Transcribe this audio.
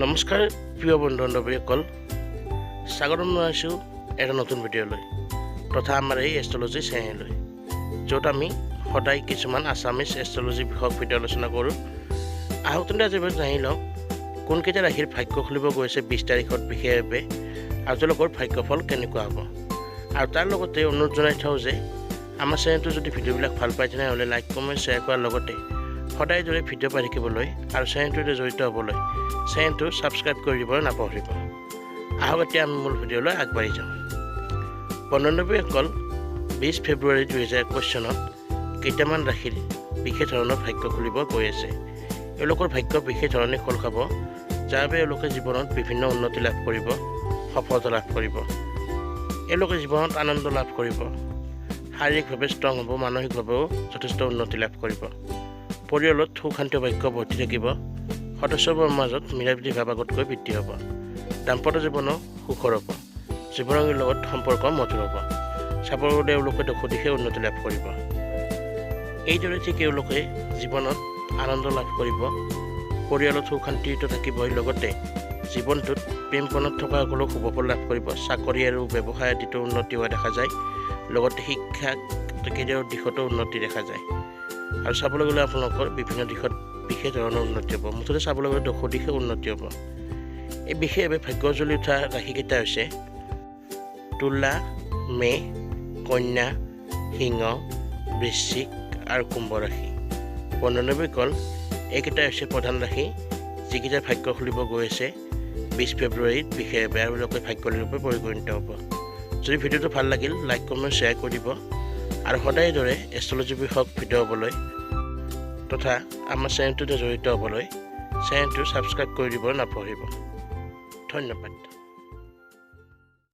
নমস্কাৰ প্ৰিয় বন্ধু বান্ধৱীসকল, স্বাগতম জনাইছোঁ এটা নতুন ভিডিঅ'লৈ তথা আমাৰ এই এষ্ট্ৰলজি চেনেললৈ, য'ত আমি সদায় কিছুমান আছামিজ এষ্ট্ৰলজি বিষয়ক ভিডিঅ' আলোচনা কৰোঁ। আহক আজি জানি লওঁ কোনকেইটা ৰাশিৰ ভাগ্য খুলিব গৈছে 20 তাৰিখত বিশেষভাৱে আৰু তেওঁলোকৰ ভাগ্যফল কেনেকুৱা হ'ব। আৰু তাৰ লগতে অনুৰোধ জনাই থওঁ যে আমাৰ চেনেলটো যদি ভিডিঅ'বিলাক ভাল পায় তেনেহ'লে লাইক কমেণ্ট শ্বেয়াৰ কৰাৰ লগতে সদায় দৰে ভিডিঅ' পাই থাকিবলৈ আৰু চেনেলটোতে জড়িত হ'বলৈ চেনেলটো ছাবস্ক্ৰাইব কৰি দিব নাপাহৰিব। আহক এতিয়া আমি মূল ভিডিঅ'লৈ আগবাঢ়ি যাওঁ। বন্ধুসকল, 20 ফেব্ৰুৱাৰী 2021 চনত কেইটামান ৰাশিৰ বিশেষ ধৰণৰ ভাগ্য খুলিব গৈ আছে। এওঁলোকৰ ভাগ্য বিশেষ ধৰণে খোল খাব, যাৰ বাবে এওঁলোকে জীৱনত বিভিন্ন উন্নতি লাভ কৰিব, সফলতা লাভ কৰিব। এওঁলোকে জীৱনত আনন্দ লাভ কৰিব, শাৰীৰিকভাৱে ষ্ট্ৰং হ'ব, মানসিকভাৱেও যথেষ্ট উন্নতি লাভ কৰিব। পৰিয়ালত সুখ শান্তি ভাগ্য বৰ্তি থাকিব, সদস্যবোৰৰ মাজত মিলাপ্ৰীতি ভাৱ আগতকৈ বৃদ্ধি হ'ব। দাম্পত্য জীৱনো সুখৰ হ'ব, জীৱনসংগীৰ লগত সম্পৰ্ক মধুৰ হ'ব। চাবৰ গ'লে এওঁলোকে দিশে উন্নতি লাভ কৰিব। এইদৰে ঠিক এওঁলোকে জীৱনত আনন্দ লাভ কৰিব, পৰিয়ালত সুখ শান্তিটো থাকিবই, লগতে জীৱনটোত প্ৰেমপণত থকা সকলো শুভফল লাভ কৰিব। চাকৰি আৰু ব্যৱসায় আদিতো উন্নতি হোৱা দেখা যায়, লগতে শিক্ষা কেৰিয়াৰৰ দিশতো উন্নতি দেখা যায়। আৰু চাবলৈ গ'লে আপোনালোকৰ বিভিন্ন দিশত বিশেষ ধৰণৰ উন্নতি হ'ব, মুঠতে চাবলৈ গ'লে দিশে উন্নতি হ'ব। এই বিশেষভাৱে ভাগ্য জ্বলি উঠা ৰাশিকেইটা হৈছে তুলা, মেষ, কন্যা, সিংহ, বৃশ্চিক আৰু কুম্ভ ৰাশি। বন্ধুসকল, এইকেইটা হৈছে প্ৰধান ৰাশি যিকেইটাৰ ভাগ্য খুলিব গৈ আছে 20 ফেব্ৰুৱাৰীত বিশেষভাৱে, আৰু লোকে ভাগ্যৰ ৰূপে পৰিগণিত হ'ব। যদি ভিডিঅ'টো ভাল লাগিল লাইক কমেণ্ট শ্বেয়াৰ কৰি দিব আৰু সদায় দৰে এষ্ট্ৰলজি বিষয়ক ভিডিঅ' হ'বলৈ তথা আমাৰ চেনেলটোতে জড়িত হ'বলৈ চেনেলটো ছাবস্ক্ৰাইব কৰি দিব নাপাহৰিব। ধন্যবাদ।